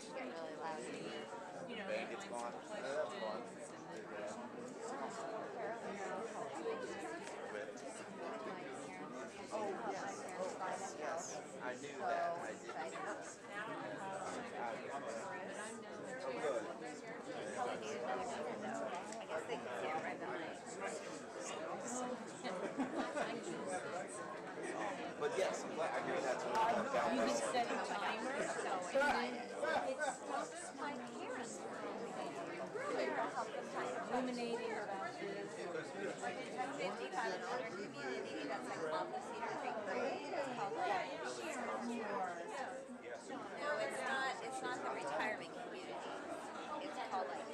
get really loud. Band gets going. That's fun. Oh, yes. Yes. I knew that. I didn't. Oh, good. Probably need another Shenandoah. I guess they can stand right behind. But yes, I'm glad. I hear that's what I'm down. You can set a timer. So excited. It helps my parents. Really help them find Illuminating about this. 55 and older community that's like off the Cedar Creek Parade. It's called No, it's not the retirement community. It's called like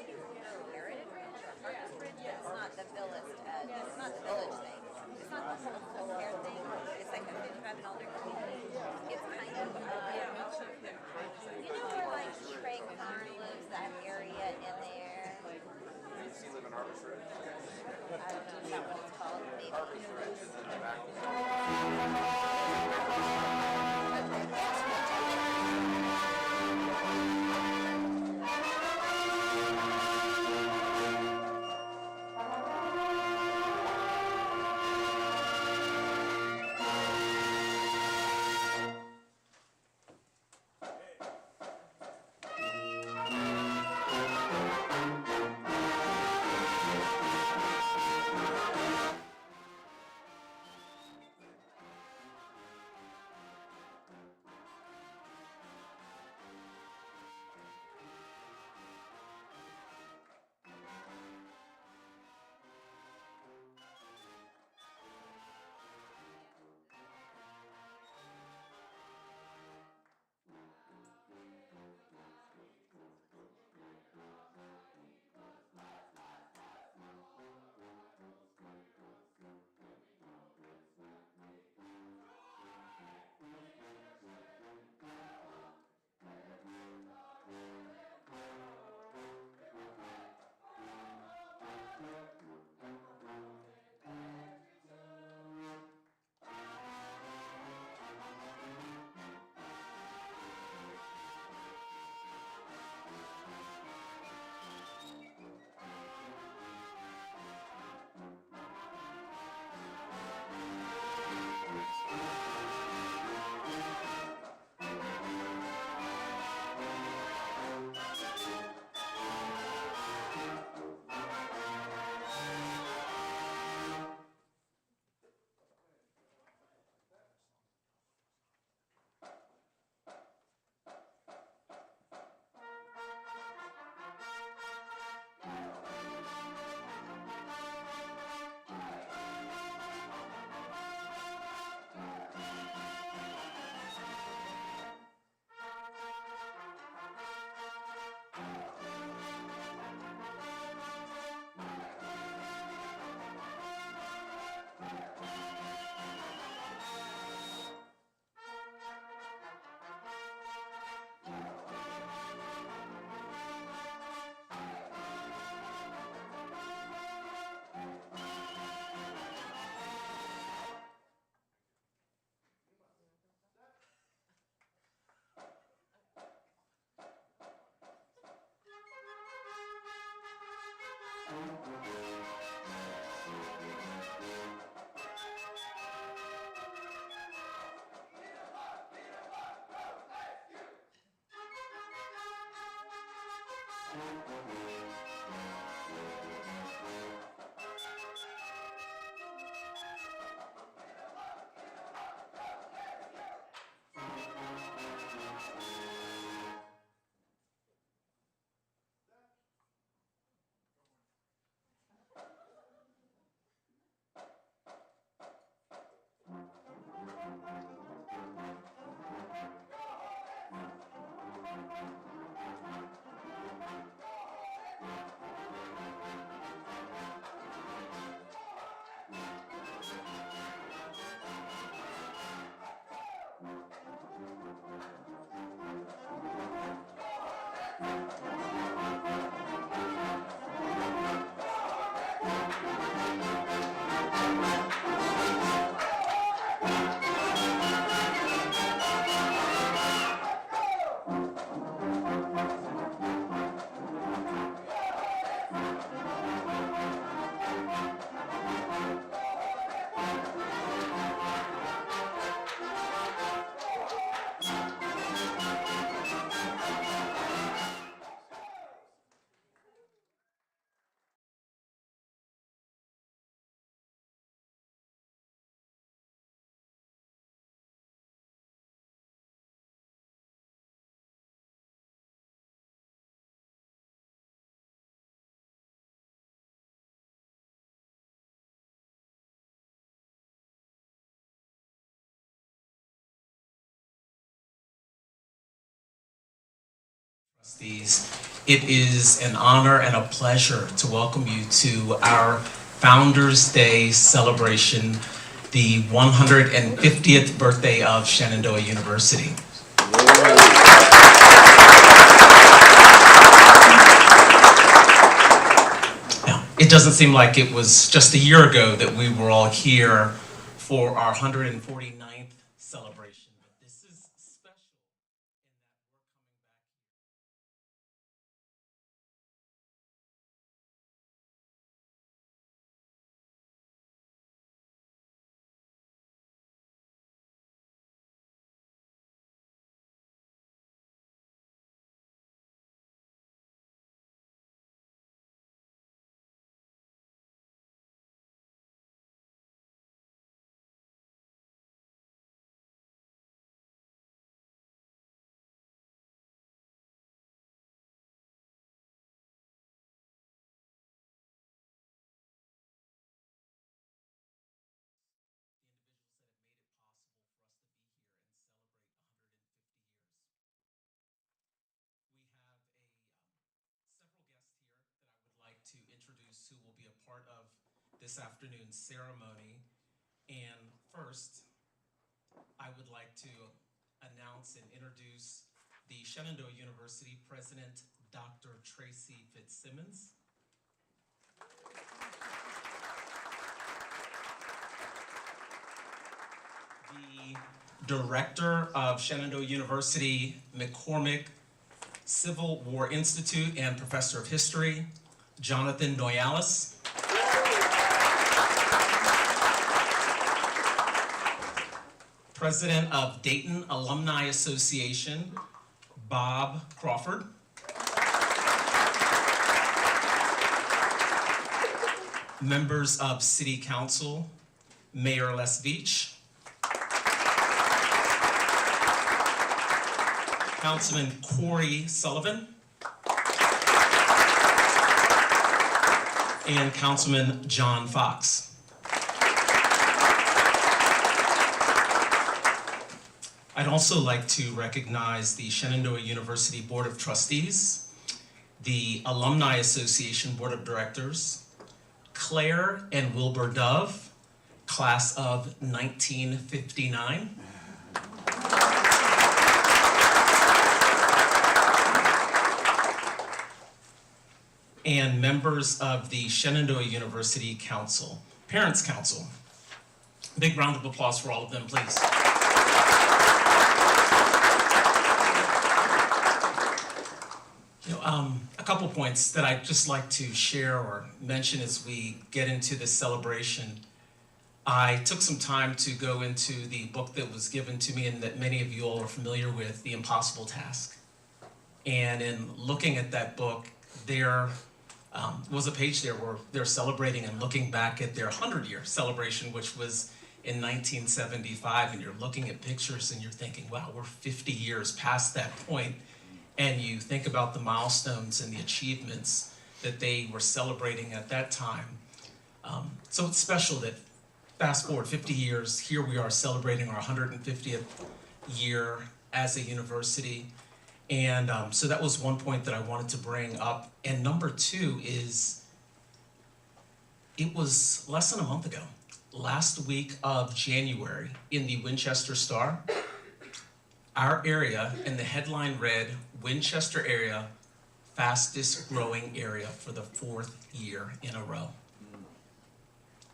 Heritage Ranch or Harvest Ranch. It's not the village. It's not the village thing. It's not the whole full care thing. It's like a 55 and older community. It's kind of where like Trey Kern lives, that area in there. Does he live in Harvest Ridge? I don't know, is that what it's called? Maybe. Harvest Ridge is in the back. It is an honor and a pleasure to welcome you to our Founders Day celebration, the 150th birthday of Shenandoah University. Now, it doesn't seem like it was just a year ago that we were all here for our 149th celebration, but this is special. To introduce who will be a part of this afternoon's ceremony. And first, I would like to announce and introduce the Shenandoah University President, Dr. Tracy Fitzsimmons. The Director of Shenandoah University, McCormick Civil War Institute and Professor of History, Jonathan Noyalis. President of Dayton Alumni Association, Bob Crawford. Members of City Council, Mayor Les Veach. Councilman Corey Sullivan. And Councilman John Fox. I'd also like to recognize the Shenandoah University Board of Trustees, the Alumni Association Board of Directors, Claire and Wilbur Dove, class of 1959. And members of the Shenandoah University Council, Parents Council. Big round of applause for all of them, please. A couple points that I'd just like to share or mention as we get into this celebration. I took some time to go into the book that was given to me and that many of you all are familiar with, The Impossible Task. And in looking at that book, there was a page there where they're celebrating and looking back at their 100-year celebration, which was in 1975, and you're looking at pictures and you're thinking, wow, we're 50 years past that point. And you think about the milestones and the achievements that they were celebrating at that time. So it's special that fast forward 50 years, here we are celebrating our 150th year as a university. And so that was one point that I wanted to bring up. And number two is, it was less than a month ago, last week of January, in the Winchester Star, our area, and the headline read, Winchester area, fastest growing area for the 4th year in a row.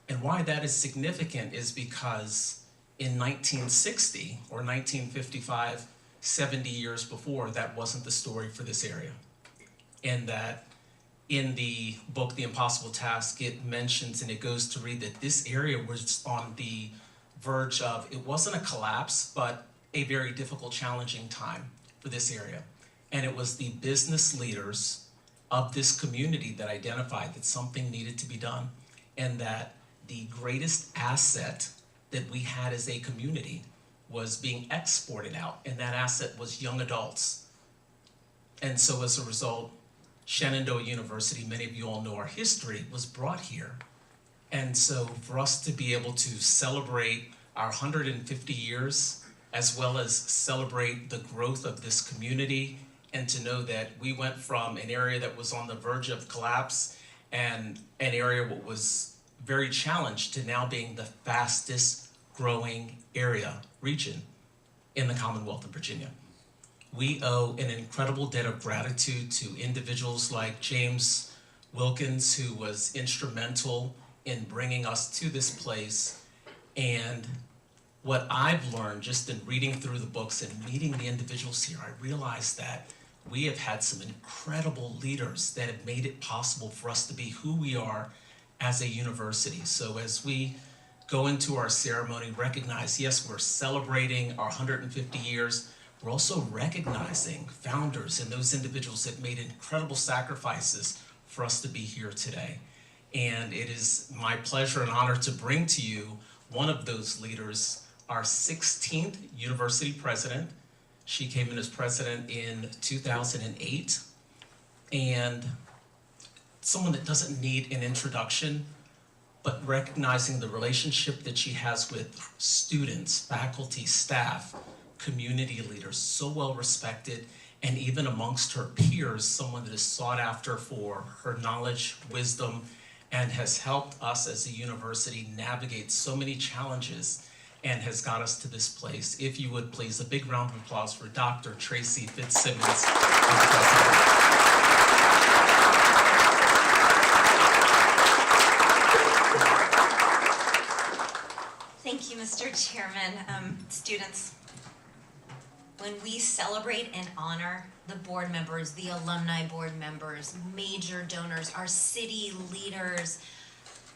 And why that is significant is because in 1960 or 1955, 70 years before, that wasn't the story for this area. And that in the book, The Impossible Task, it mentions and it goes to read that this area was on the verge of, it wasn't a collapse, but a very difficult, challenging time for this area. And it was the business leaders of this community that identified that something needed to be done, and that the greatest asset that we had as a community was being exported out, and that asset was young adults. And so as a result, Shenandoah University, many of you all know our history, was brought here. And so for us to be able to celebrate our 150 years, as well as celebrate the growth of this community and to know that we went from an area that was on the verge of collapse and an area that was very challenged to now being the fastest growing region in the Commonwealth of Virginia. We owe an incredible debt of gratitude to individuals like James Wilkins, who was instrumental in bringing us to this place. And what I've learned just in reading through the books and meeting the individuals here, I realized that we have had some incredible leaders that have made it possible for us to be who we are as a university. So as we go into our ceremony, recognize, yes, we're celebrating our 150 years. We're also recognizing founders and those individuals that made incredible sacrifices for us to be here today. And it is my pleasure and honor to bring to you one of those leaders, our 16th university president. She came in as president in 2008. And someone that doesn't need an introduction, but recognizing the relationship that she has with students, faculty, staff, community leaders, so well respected, and even amongst her peers, someone that is sought after for her knowledge, wisdom, and has helped us as a university navigate so many challenges and has got us to this place. If you would please, a big round of applause for Dr. Tracy Fitzsimmons. Thank you, Mr. Chairman. Students, when we celebrate and honor the board members, the alumni board members, major donors, our city leaders,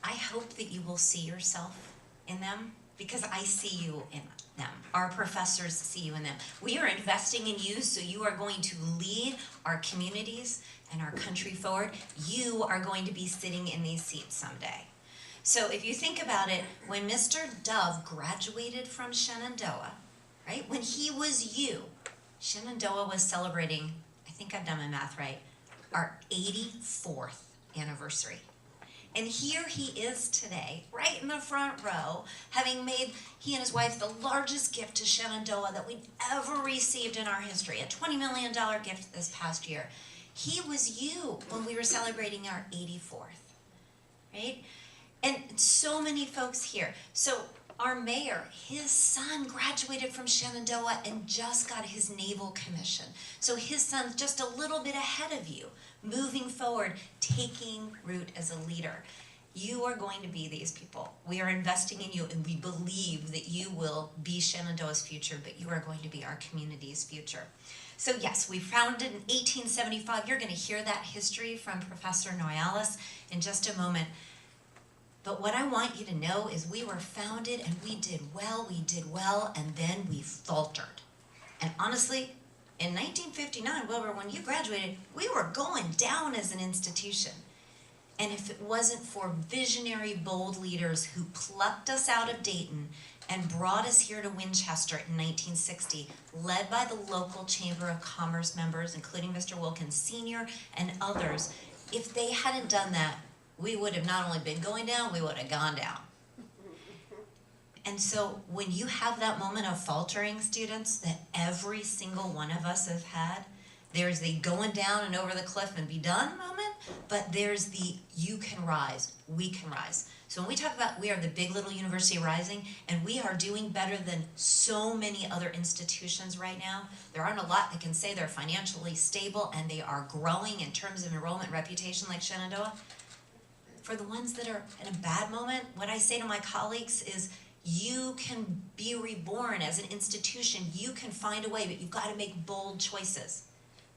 I hope that you will see yourself in them, because I see you in them. Our professors see you in them. We are investing in you, so you are going to lead our communities and our country forward. You are going to be sitting in these seats someday. So if you think about it, when Mr. Dove graduated from Shenandoah, right, when he was you, Shenandoah was celebrating, I think I've done my math right, our 84th anniversary. And here he is today, right in the front row, having made, he and his wife, the largest gift to Shenandoah that we've ever received in our history, a $20 million gift this past year. He was you when we were celebrating our 84th, right? And so many folks here. So our mayor, his son graduated from Shenandoah and just got his naval commission. So his son's just a little bit ahead of you, moving forward, taking root as a leader. You are going to be these people. We are investing in you, and we believe that you will be Shenandoah's future, but you are going to be our community's future. So yes, we founded in 1875. You're going to hear that history from Professor Noyalis in just a moment. But what I want you to know is we were founded and we did well, and then we faltered. And honestly, in 1959, Wilbur, when you graduated, we were going down as an institution. And if it wasn't for visionary, bold leaders who plucked us out of Dayton and brought us here to Winchester in 1960, led by the local Chamber of Commerce members, including Mr. Wilkins Sr. and others, if they hadn't done that, we would have not only been going down, we would have gone down. And so when you have that moment of faltering, students, that every single one of us have had, there's the going down and over the cliff and be done moment, but there's the you can rise, we can rise. So when we talk about we are the big little university rising, and we are doing better than so many other institutions right now, there aren't a lot that can say they're financially stable and they are growing in terms of enrollment reputation like Shenandoah. For the ones that are in a bad moment, what I say to my colleagues is you can be reborn as an institution. You can find a way, but you've got to make bold choices.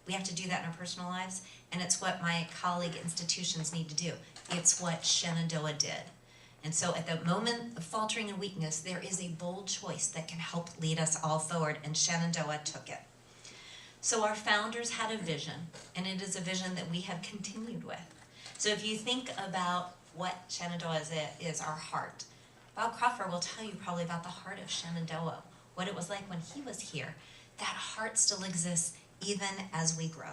We have to do that in our personal lives, and it's what my colleague institutions need to do. It's what Shenandoah did. And so at the moment of faltering and weakness, there is a bold choice that can help lead us all forward, and Shenandoah took it. So our founders had a vision, and it is a vision that we have continued with. So if you think about what Shenandoah is our heart, Bob Crawford will tell you probably about the heart of Shenandoah, what it was like when he was here. That heart still exists even as we grow.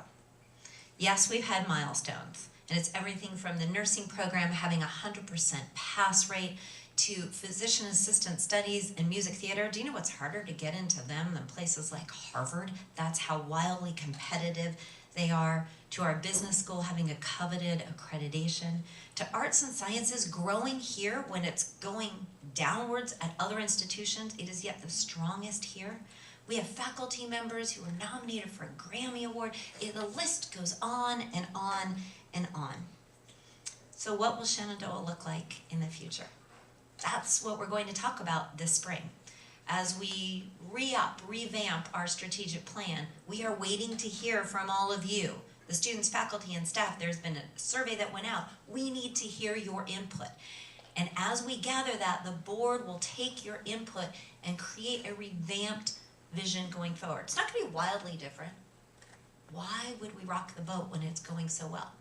Yes, we've had milestones, and it's everything from the nursing program having 100% pass rate to physician assistant studies and music theater. Do you know what's harder to get into them than places like Harvard? That's how wildly competitive they are. To our business school having a coveted accreditation. To arts and sciences growing here when it's going downwards at other institutions, it is yet the strongest here. We have faculty members who are nominated for a Grammy Award. The list goes on and on and on. So what will Shenandoah look like in the future? That's what we're going to talk about this spring. As we revamp our strategic plan, we are waiting to hear from all of you, the students, faculty, and staff. There's been a survey that went out. We need to hear your input. And as we gather that, the board will take your input and create a revamped vision going forward. It's not going to be wildly different. Why would we rock the boat when it's going so well?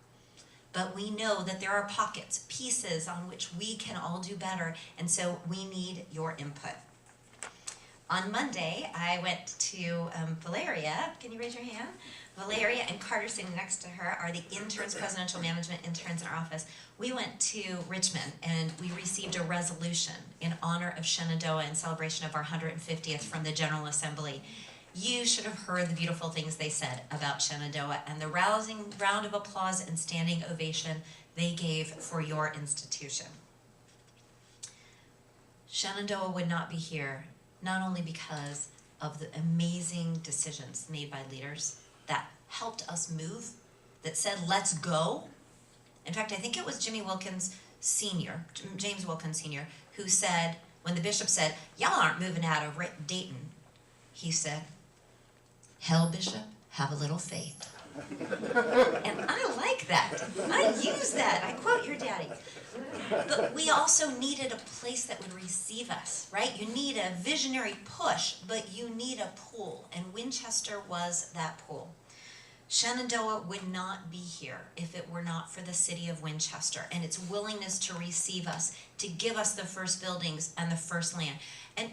But we know that there are pockets, pieces on which we can all do better, and so we need your input. On Monday, I went to Valeria. Can you raise your hand? Valeria and Carter sitting next to her are the interns, presidential management interns in our office. We went to Richmond and we received a resolution in honor of Shenandoah in celebration of our 150th from the General Assembly. You should have heard the beautiful things they said about Shenandoah and the rousing round of applause and standing ovation they gave for your institution. Shenandoah would not be here, not only because of the amazing decisions made by leaders that helped us move, that said, let's go. In fact, I think it was James Wilkins Sr., who said, when the bishop said, y'all aren't moving out of Dayton, he said, hell, Bishop, have a little faith. And I like that. I use that. I quote your daddy. But we also needed a place that would receive us, right? You need a visionary push, but you need a pool, and Winchester was that pool. Shenandoah would not be here if it were not for the city of Winchester and its willingness to receive us, to give us the first buildings and the first land. And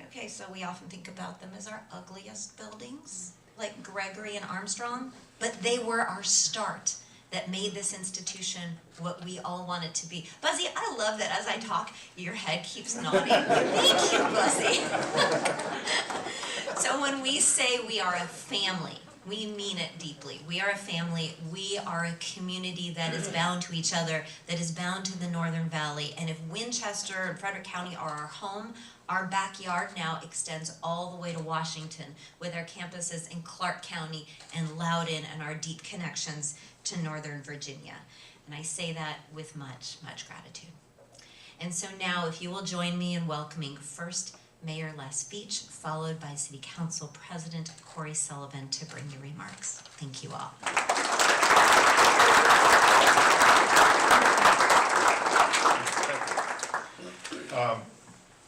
okay, so we often think about them as our ugliest buildings, like Gregory and Armstrong, but they were our start that made this institution what we all want it to be. Buzzy, I love that as I talk, your head keeps nodding. Thank you, Buzzy. So when we say we are a family, we mean it deeply. We are a family. We are a community that is bound to each other, that is bound to the Northern Valley. And if Winchester and Frederick County are our home, our backyard now extends all the way to Washington with our campuses in Clark County and Loudoun and our deep connections to Northern Virginia. And I say that with much, much gratitude. And so now if you will join me in welcoming first Mayor Les Beach, followed by City Council President Corey Sullivan to bring your remarks. Thank you all.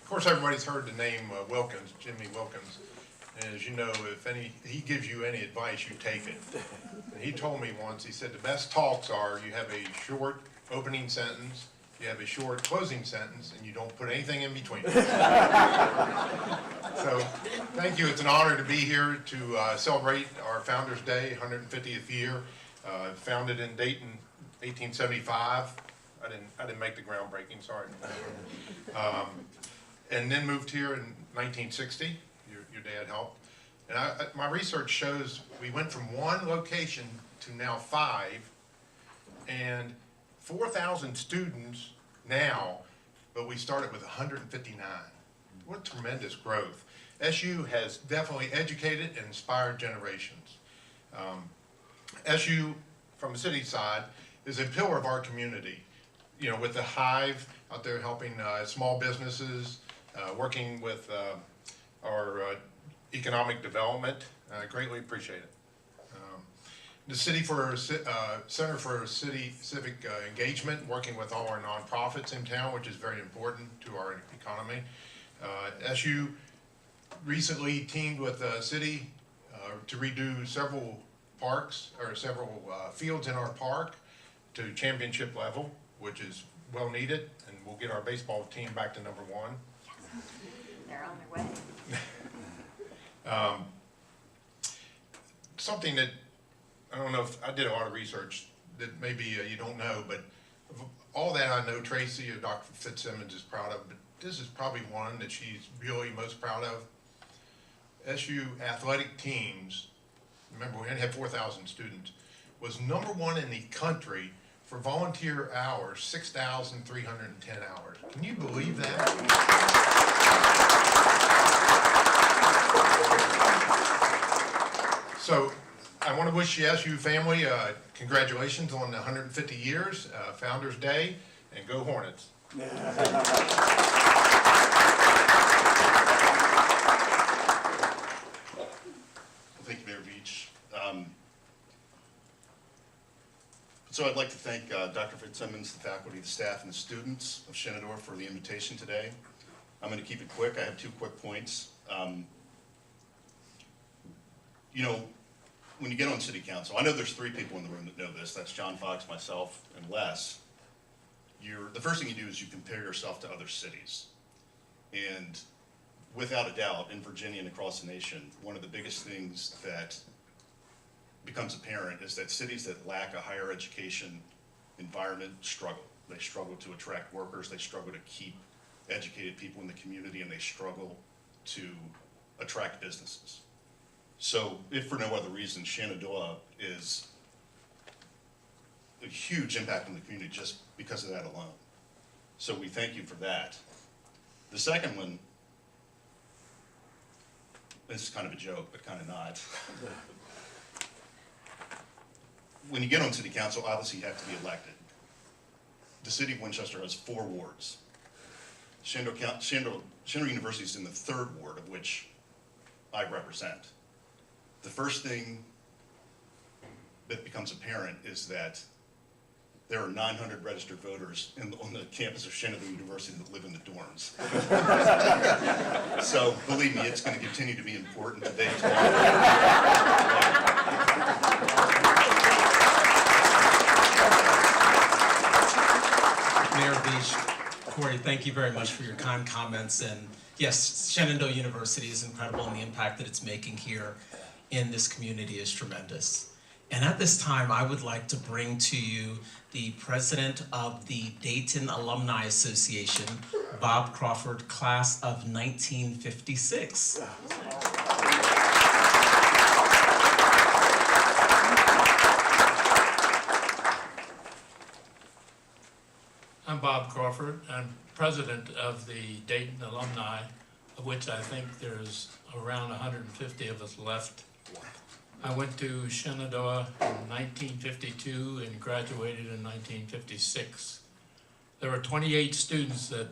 Of course, everybody's heard the name Wilkins, Jimmy Wilkins. And as you know, if he gives you any advice, you take it. And he told me once, he said, the best talks are you have a short opening sentence, you have a short closing sentence, and you don't put anything in between. So, thank you. It's an honor to be here to celebrate our Founders Day, 150th year. Founded in Dayton, 1875. I didn't make the groundbreaking, sorry. And then moved here in 1960. Your dad helped. And my research shows we went from one location to now 5, and 4,000 students now, but we started with 159. What tremendous growth. SU has definitely educated and inspired generations. SU, from the city side, is a pillar of our community. You know, with the Hive out there helping small businesses, working with our economic development. I greatly appreciate it. The Center for City Civic Engagement, working with all our nonprofits in town, which is very important to our economy. SU recently teamed with the city to redo several parks, or several fields in our park to championship level, which is well needed, and we'll get our baseball team back to #1. They're on their way. Something that, I don't know if, I did a lot of research that maybe you don't know, but all that I know Tracy or Dr. Fitzsimmons is proud of, but this is probably one that she's really most proud of. SU athletic teams, remember we only had 4,000 students, was #1 in the country for volunteer hours, 6,310 hours. Can you believe that? So I want to wish the SU family congratulations on the 150 years, Founders Day, and go Hornets. Thank you, Mayor Beach. So I'd like to thank Dr. Fitzsimmons, the faculty, the staff, and the students of Shenandoah for the invitation today. I'm going to keep it quick. I have 2 quick points. You know, when you get on city council, I know there's 3 people in the room that know this. That's John Fox, myself, and Les. The first thing you do is you compare yourself to other cities. And without a doubt, in Virginia and across the nation, one of the biggest things that becomes apparent is that cities that lack a higher education environment struggle. They struggle to attract workers, they struggle to keep educated people in the community, and they struggle to attract businesses. So if for no other reason, Shenandoah is a huge impact on the community just because of that alone. So we thank you for that. The second one, this is kind of a joke, but kind of not. When you get on city council, obviously you have to be elected. The city of Winchester has 4 wards. Shenandoah University is in the 3rd ward, of which I represent. The first thing that becomes apparent is that there are 900 registered voters on the campus of Shenandoah University that live in the dorms. So believe me, it's going to continue to be important today, tomorrow. Mayor Beach, Corey, thank you very much for your kind comments. And yes, Shenandoah University is incredible, and the impact that it's making here in this community is tremendous. And at this time, I would like to bring to you the president of the Dayton Alumni Association, Bob Crawford, class of 1956. I'm Bob Crawford. I'm president of the Dayton Alumni, of which I think there's around 150 of us left. I went to Shenandoah in 1952 and graduated in 1956. There were 28 students that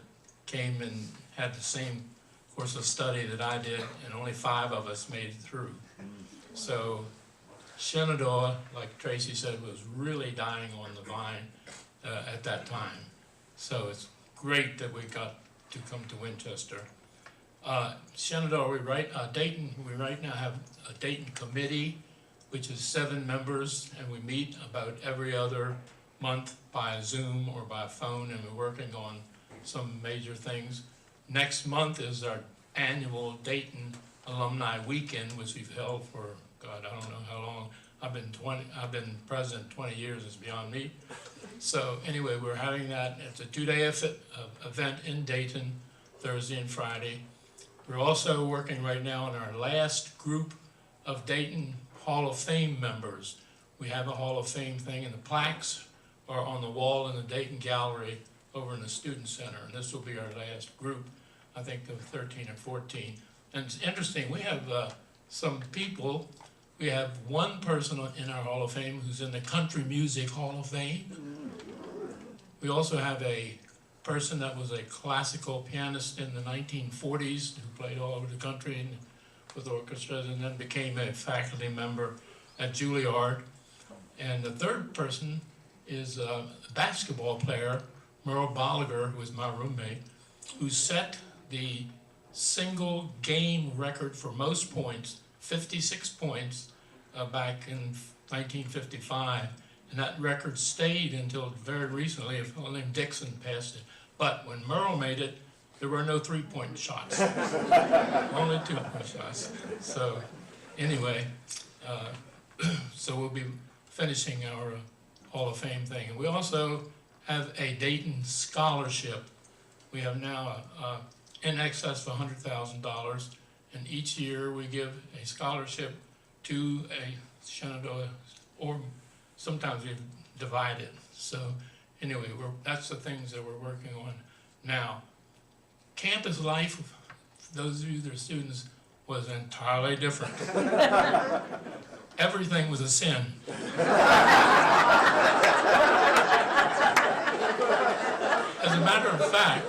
came and had the same course of study that I did, and only 5 of us made it through. So Shenandoah, like Tracy said, was really dying on the vine at that time. So it's great that we got to come to Winchester. Shenandoah, Dayton, we right now have a Dayton committee, which is 7 members, and we meet about every other month by Zoom or by phone, and we're working on some major things. Next month is our annual Dayton Alumni Weekend, which we've held for, God, I don't know how long. I've been president 20 years, it's beyond me. So anyway, we're having that. It's a 2-day event in Dayton, Thursday and Friday. We're also working right now on our last group of Dayton Hall of Fame members. We have a Hall of Fame thing, and the plaques are on the wall in the Dayton Gallery over in the Student Center, and this will be our last group, I think of 13 or 14. And it's interesting, we have some people. We have one person in our Hall of Fame who's in the Country Music Hall of Fame. We also have a person that was a classical pianist in the 1940s who played all over the country and with orchestras, and then became a faculty member at Juilliard. And the third person is a basketball player, Merle Bolliger, who was my roommate, who set the single game record for most points, 56 points, back in 1955. And that record stayed until very recently. A fellow named Dixon passed it. But when Merle made it, there were no 3-point shots, only 2-point shots. So anyway, so we'll be finishing our Hall of Fame thing. And we also have a Dayton scholarship. We have now in excess of $100,000, and each year we give a scholarship to a Shenandoah, or sometimes we divide it. So anyway, that's the things that we're working on now. Campus life, for those of you that are students, was entirely different. Everything was a sin. As a matter of fact,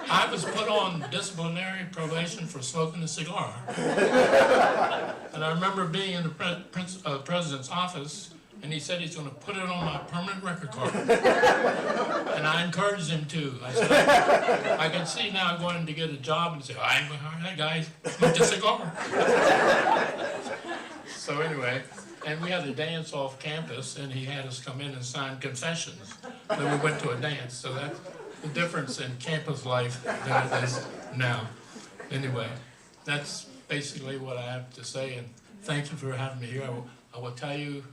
I was put on disciplinary probation for smoking a cigar. And I remember being in the president's office, and he said he's going to put it on my permanent record card. And I encouraged him to. I said, I can see now going to get a job and say, I'm going to hire that guy, smoke a cigar. So anyway, and we had a dance off campus, and he had us come in and sign confessions. Then we went to a dance. So that's the difference in campus life than it is now. Anyway, that's basically what I have to say, and thank you for having me here. I will tell you,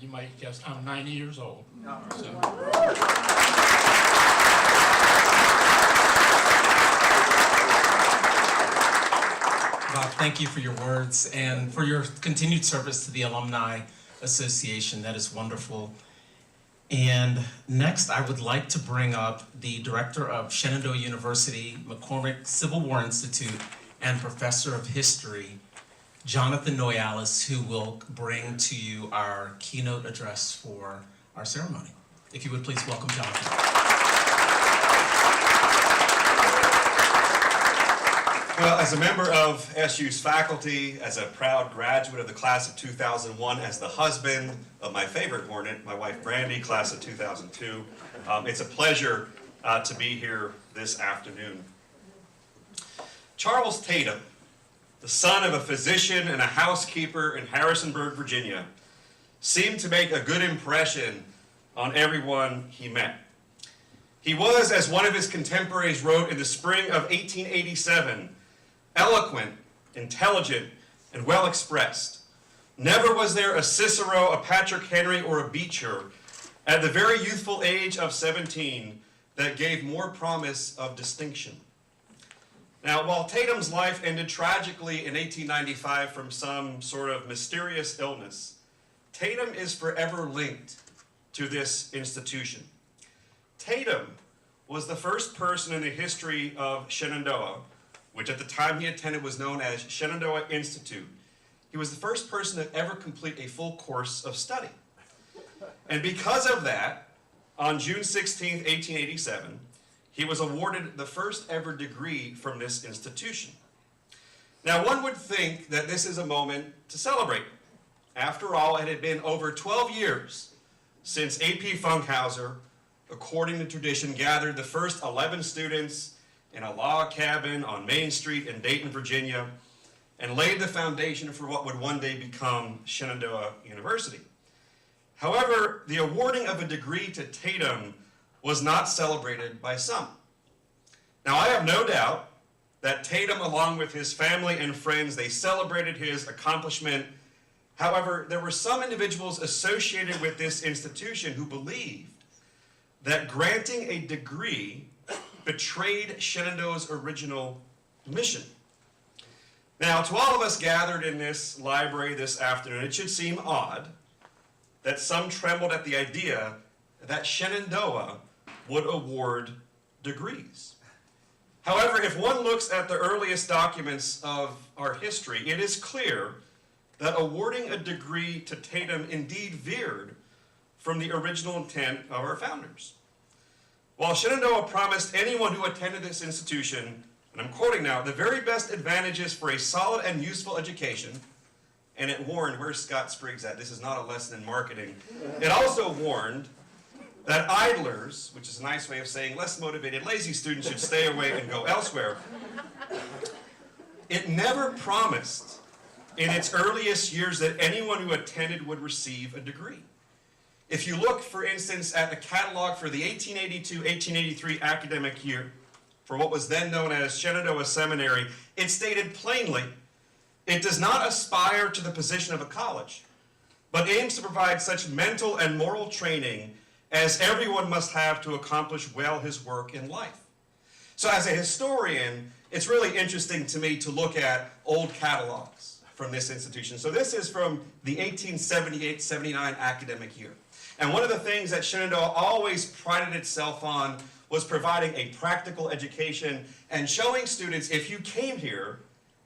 you might guess, I'm 90 years old. So. Bob, thank you for your words and for your continued service to the Alumni Association. That is wonderful. And next, I would like to bring up the director of Shenandoah University McCormick Civil War Institute and professor of history, Jonathan Noyalis, who will bring to you our keynote address for our ceremony. If you would please welcome Jonathan. Well, as a member of SU's faculty, as a proud graduate of the class of 2001, as the husband of my favorite Hornet, my wife Brandy, class of 2002, it's a pleasure to be here this afternoon. Charles Tatum, the son of a physician and a housekeeper in Harrisonburg, Virginia, seemed to make a good impression on everyone he met. He was, as one of his contemporaries wrote in the spring of 1887, eloquent, intelligent, and well expressed. Never was there a Cicero, a Patrick Henry, or a Beecher at the very youthful age of 17 that gave more promise of distinction. Now, while Tatum's life ended tragically in 1895 from some sort of mysterious illness, Tatum is forever linked to this institution. Tatum was the first person in the history of Shenandoah, which at the time he attended was known as Shenandoah Institute. He was the first person to ever complete a full course of study. And because of that, on June 16, 1887, he was awarded the first ever degree from this institution. Now, one would think that this is a moment to celebrate. After all, it had been over 12 years since A.P. Funkhauser, according to tradition, gathered the first 11 students in a log cabin on Main Street in Dayton, Virginia, and laid the foundation for what would one day become Shenandoah University. However, the awarding of a degree to Tatum was not celebrated by some. Now, I have no doubt that Tatum, along with his family and friends, they celebrated his accomplishment. However, there were some individuals associated with this institution who believed that granting a degree betrayed Shenandoah's original mission. Now, to all of us gathered in this library this afternoon, it should seem odd that some trembled at the idea that Shenandoah would award degrees. However, if one looks at the earliest documents of our history, it is clear that awarding a degree to Tatum indeed veered from the original intent of our founders. While Shenandoah promised anyone who attended this institution, and I'm quoting now, the very best advantages for a solid and useful education, and it warned, where's Scott Spriggs at? This is not a lesson in marketing. It also warned that idlers, which is a nice way of saying less motivated, lazy students should stay away and go elsewhere. It never promised in its earliest years that anyone who attended would receive a degree. If you look, for instance, at the catalog for the 1882-1883 academic year, for what was then known as Shenandoah Seminary, it stated plainly, it does not aspire to the position of a college, but aims to provide such mental and moral training as everyone must have to accomplish well his work in life. So as a historian, it's really interesting to me to look at old catalogs from this institution. So this is from the 1878-79 academic year. And one of the things that Shenandoah always prided itself on was providing a practical education and showing students, if you came here,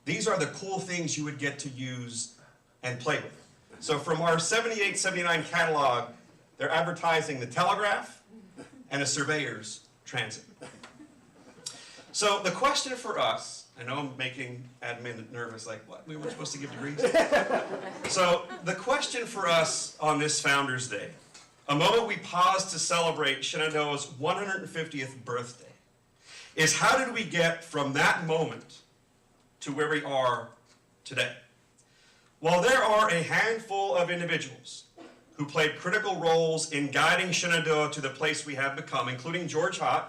these are the cool things you would get to use and play with. So from our 78-79 catalog, they're advertising the telegraph and a surveyor's transit. So the question for us, I know I'm making admin nervous, like, what? We weren't supposed to give degrees? So the question for us on this Founders Day, a moment we pause to celebrate Shenandoah's 150th birthday, is how did we get from that moment to where we are today? Well, there are a handful of individuals who played critical roles in guiding Shenandoah to the place we have become, including George Hott,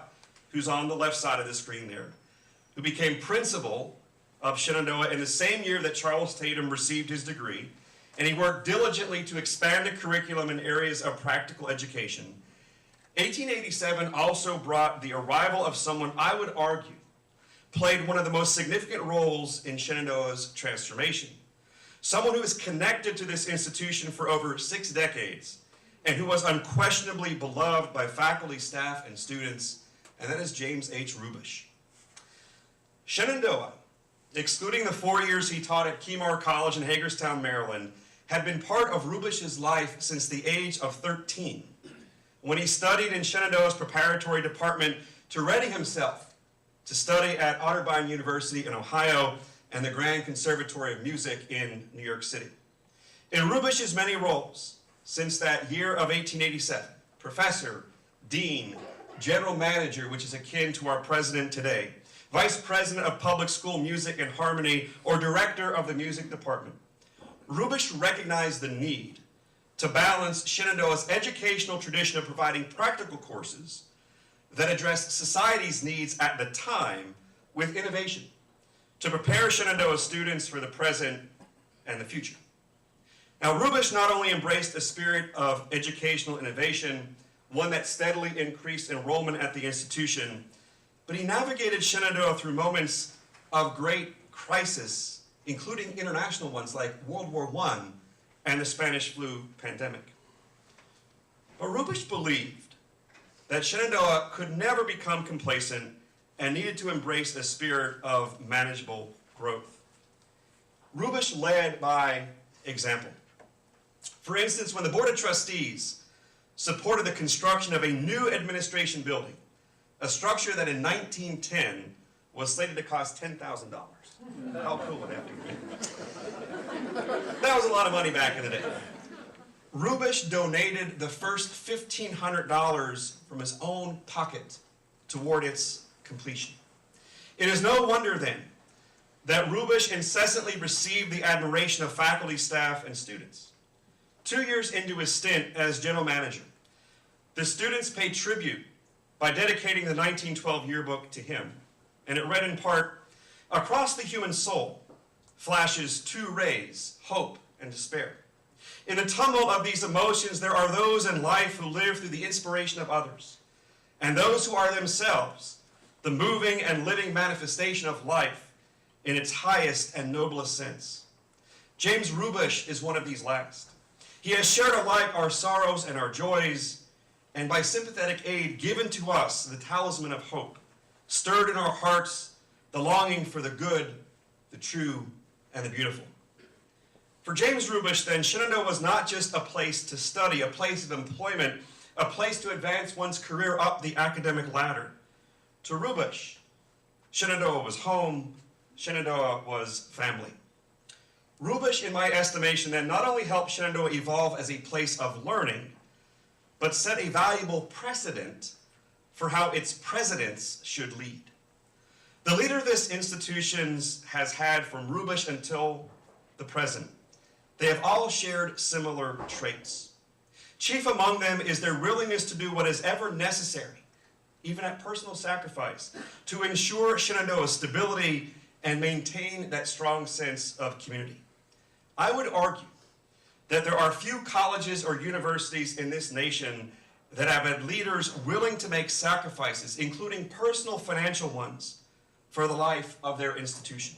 who's on the left side of the screen there, who became principal of Shenandoah in the same year that Charles Tatum received his degree, and he worked diligently to expand the curriculum in areas of practical education. 1887 also brought the arrival of someone I would argue played one of the most significant roles in Shenandoah's transformation. Someone who is connected to this institution for over 6 decades and who was unquestionably beloved by faculty, staff, and students, and that is James H. Rubish. Shenandoah, excluding the 4 years he taught at Kemar College in Hagerstown, Maryland, had been part of Rubish's life since the age of 13, when he studied in Shenandoah's preparatory department to ready himself to study at Otterbein University in Ohio and the Grand Conservatory of Music in New York City. In Rubish's many roles since that year of 1887, professor, dean, general manager, which is akin to our president today, vice president of public school music and harmony, or director of the music department, Rubish recognized the need to balance Shenandoah's educational tradition of providing practical courses that addressed society's needs at the time with innovation to prepare Shenandoah students for the present and the future. Now, Rubish not only embraced a spirit of educational innovation, one that steadily increased enrollment at the institution, but he navigated Shenandoah through moments of great crisis, including international ones like World War I and the Spanish flu pandemic. But Rubish believed that Shenandoah could never become complacent and needed to embrace a spirit of manageable growth. Rubish led by example. For instance, when the Board of Trustees supported the construction of a new administration building, a structure that in 1910 was slated to cost $10,000. How cool would that be? That was a lot of money back in the day. Rubish donated the first $1,500 from his own pocket toward its completion. It is no wonder then that Rubish incessantly received the admiration of faculty, staff, and students. 2 years into his stint as general manager, the students paid tribute by dedicating the 1912 yearbook to him, and it read in part, "Across the human soul flashes 2 rays, hope and despair. In the tumult of these emotions, there are those in life who live through the inspiration of others, and those who are themselves the moving and living manifestation of life in its highest and noblest sense." James Rubish is one of these last. He has shared alike our sorrows and our joys, and by sympathetic aid given to us the talisman of hope, stirred in our hearts the longing for the good, the true, and the beautiful. For James Rubish, then, Shenandoah was not just a place to study, a place of employment, a place to advance one's career up the academic ladder. To Rubish, Shenandoah was home, Shenandoah was family. Rubish, in my estimation, then not only helped Shenandoah evolve as a place of learning, but set a valuable precedent for how its presidents should lead. The leader this institution has had from Rubish until the present, they have all shared similar traits. Chief among them is their willingness to do what is ever necessary, even at personal sacrifice, to ensure Shenandoah's stability and maintain that strong sense of community. I would argue that there are few colleges or universities in this nation that have had leaders willing to make sacrifices, including personal financial ones, for the life of their institution.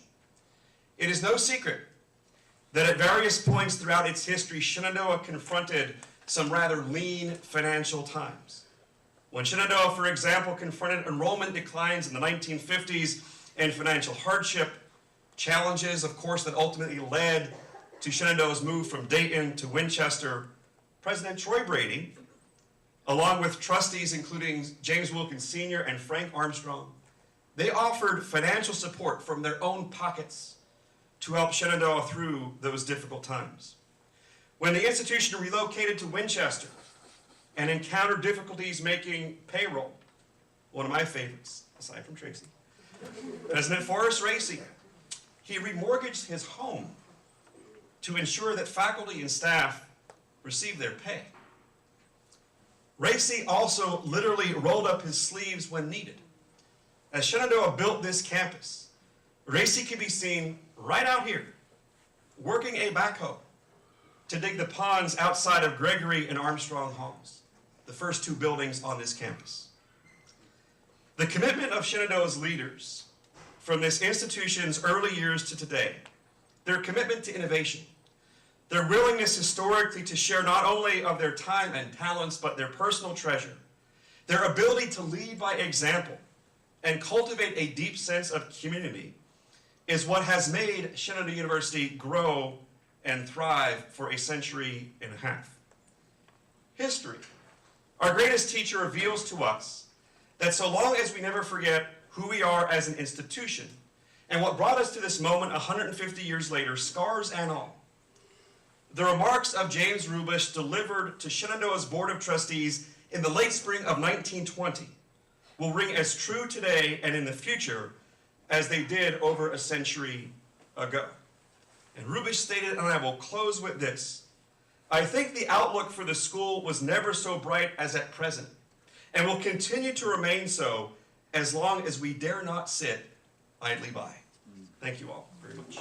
It is no secret that at various points throughout its history, Shenandoah confronted some rather lean financial times. When Shenandoah, for example, confronted enrollment declines in the 1950s and financial hardship, challenges, of course, that ultimately led to Shenandoah's move from Dayton to Winchester, President Troy Brady, along with trustees including James Wilkins Sr. and Frank Armstrong, they offered financial support from their own pockets to help Shenandoah through those difficult times. When the institution relocated to Winchester and encountered difficulties making payroll, one of my favorites, aside from Tracy, President Forrest Racy, he remortgaged his home to ensure that faculty and staff received their pay. Racy also literally rolled up his sleeves when needed. As Shenandoah built this campus, Racy can be seen right out here, working a backhoe to dig the ponds outside of Gregory and Armstrong Halls, the first two buildings on this campus. The commitment of Shenandoah's leaders from this institution's early years to today, their commitment to innovation, their willingness historically to share not only of their time and talents, but their personal treasure, their ability to lead by example and cultivate a deep sense of community is what has made Shenandoah University grow and thrive for a century and a half. History, our greatest teacher, reveals to us that so long as we never forget who we are as an institution and what brought us to this moment 150 years later, scars and all, the remarks of James Rubish delivered to Shenandoah's Board of Trustees in the late spring of 1920 will ring as true today and in the future as they did over a century ago. And Rubish stated, and I will close with this, I think the outlook for the school was never so bright as at present, and will continue to remain so as long as we dare not sit idly by. Thank you all very much.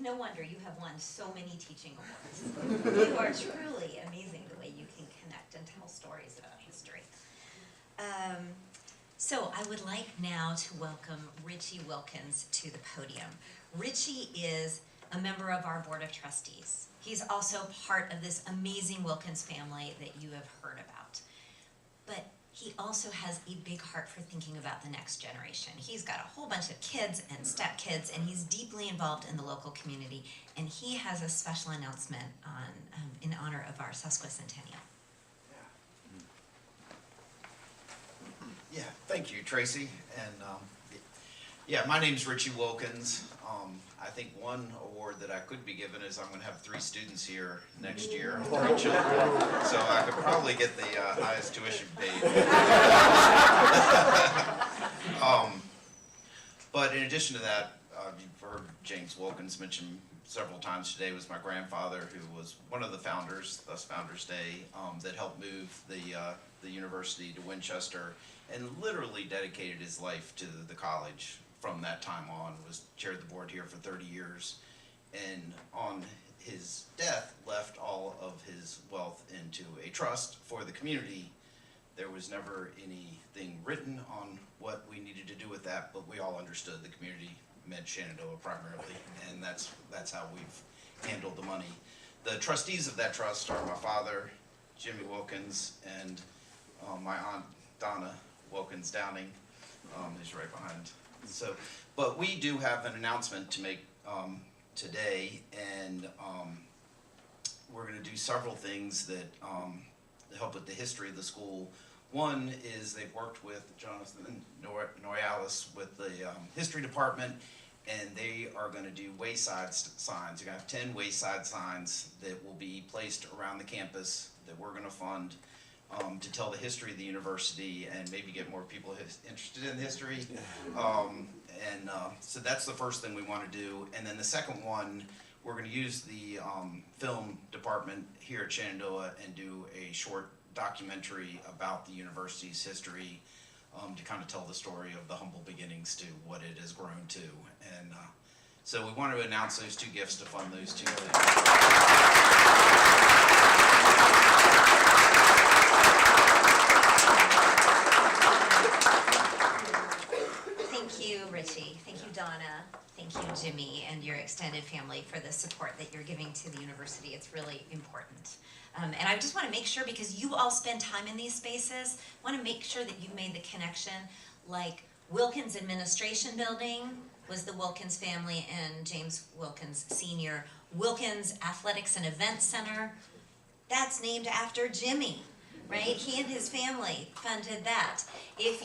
No wonder you have won so many teaching awards. You are truly amazing the way you can connect and tell stories about history. So I would like now to welcome Richie Wilkins to the podium. Richie is a member of our Board of Trustees. He's also part of this amazing Wilkins family that you have heard about. But he also has a big heart for thinking about the next generation. He's got a whole bunch of kids and stepkids, and he's deeply involved in the local community. And he has a special announcement on, in honor of our sesquicentennial. Yeah, thank you, Tracy. And yeah, my name's Richie Wilkins. I think one award that I could be given is I'm going to have 3 students here next year, 3 children. So I could probably get the highest tuition paid. But in addition to that, you've heard James Wilkins mention several times today, was my grandfather, who was one of the founders, thus Founders Day, that helped move the university to Winchester and literally dedicated his life to the college. From that time on, was chaired the board here for 30 years, and on his death left all of his wealth into a trust for the community. There was never anything written on what we needed to do with that, but we all understood the community meant Shenandoah primarily, and that's how we've handled the money. The trustees of that trust are my father, Jimmy Wilkins, and my aunt Donna Wilkins Downing, who's right behind. So, but we do have an announcement to make today, and we're going to do several things that help with the history of the school. One is they've worked with Jonathan Noyalis with the history department, and they are going to do wayside signs. You're going to have 10 wayside signs that will be placed around the campus that we're going to fund. To tell the history of the university and maybe get more people interested in history. So that's the first thing we want to do. And then the second one, we're going to use the film department here at Shenandoah and do a short documentary about the university's history. to kind of tell the story of the humble beginnings to what it has grown to. And so we want to announce those two gifts to fund those two things. Thank you, Richie. Thank you, Donna. Thank you, Jimmy, and your extended family for the support that you're giving to the university. It's really important. And I just want to make sure, because you all spend time in these spaces, I want to make sure that you've made the connection. Like Wilkins Administration Building was the Wilkins family and James Wilkins Sr. Wilkins Athletics and Events Center, that's named after Jimmy, right? He and his family funded that. If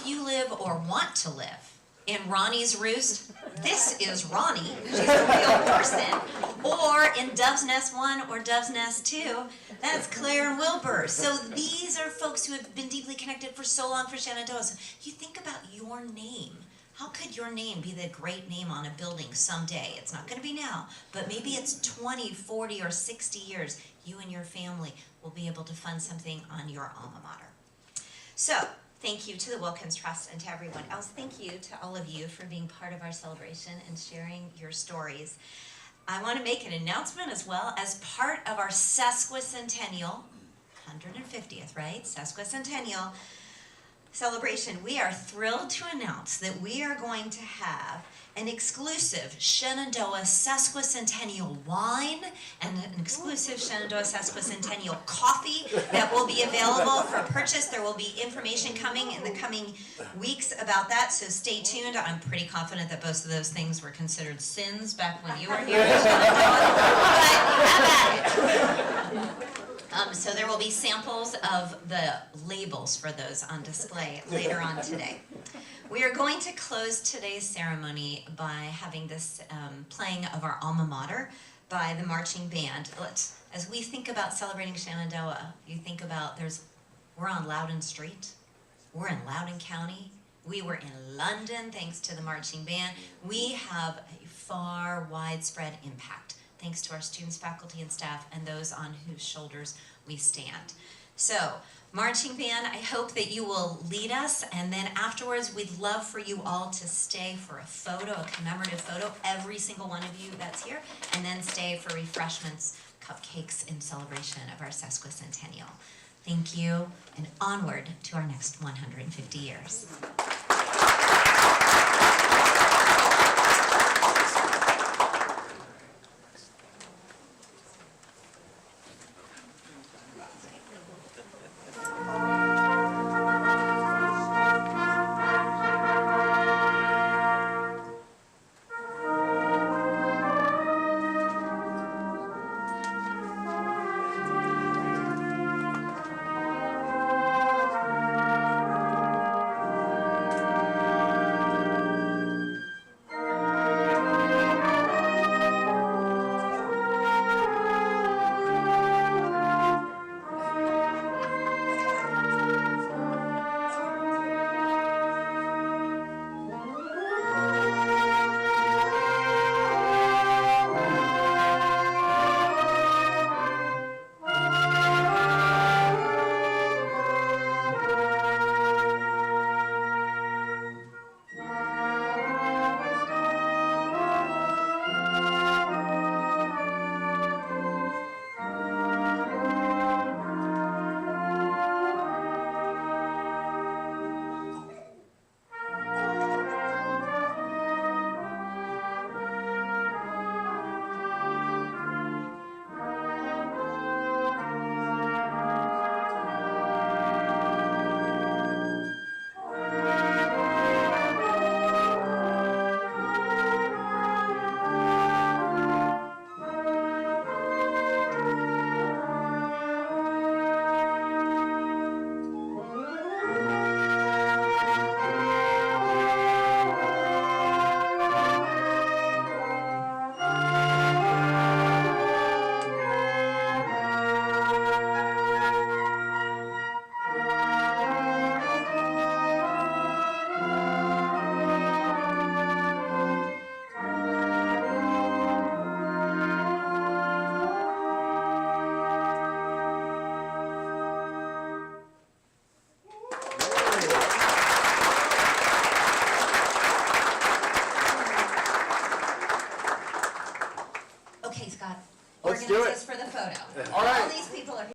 you live or want to live in Ronnie's Roost, this is Ronnie, she's a real person, or in Dove's Nest 1 or Dove's Nest 2, that's Claire and Wilbur. So these are folks who have been deeply connected for so long for Shenandoah. So you think about your name. How could your name be the great name on a building someday? It's not going to be now, but maybe it's 20, 40, or 60 years. You and your family will be able to fund something on your alma mater. So, thank you to the Wilkins Trust and to everyone else. Thank you to all of you for being part of our celebration and sharing your stories. I want to make an announcement as well. As part of our sesquicentennial, 150th, right? Sesquicentennial celebration, we are thrilled to announce that we are going to have an exclusive Shenandoah Sesquicentennial wine and an exclusive Shenandoah Sesquicentennial coffee that will be available for purchase. There will be information coming in the coming weeks about that, so stay tuned. I'm pretty confident that both of those things were considered sins back when you were here in Shenandoah, but have at it. So there will be samples of the labels for those on display later on today. We are going to close today's ceremony by having this playing of our alma mater by the marching band. As we think about celebrating Shenandoah, you think about we're on Loudoun Street, we're in Loudoun County, we were in London thanks to the marching band. We have a far widespread impact thanks to our students, faculty, and staff, and those on whose shoulders we stand. So, marching band, I hope that you will lead us, and then afterwards we'd love for you all to stay for a photo, a commemorative photo, every single one of you that's here, and then stay for refreshments, cupcakes in celebration of our sesquicentennial. Thank you, and onward to our next 150 years. Scott. Let's do Organize it. us for the photo. All right. All these people are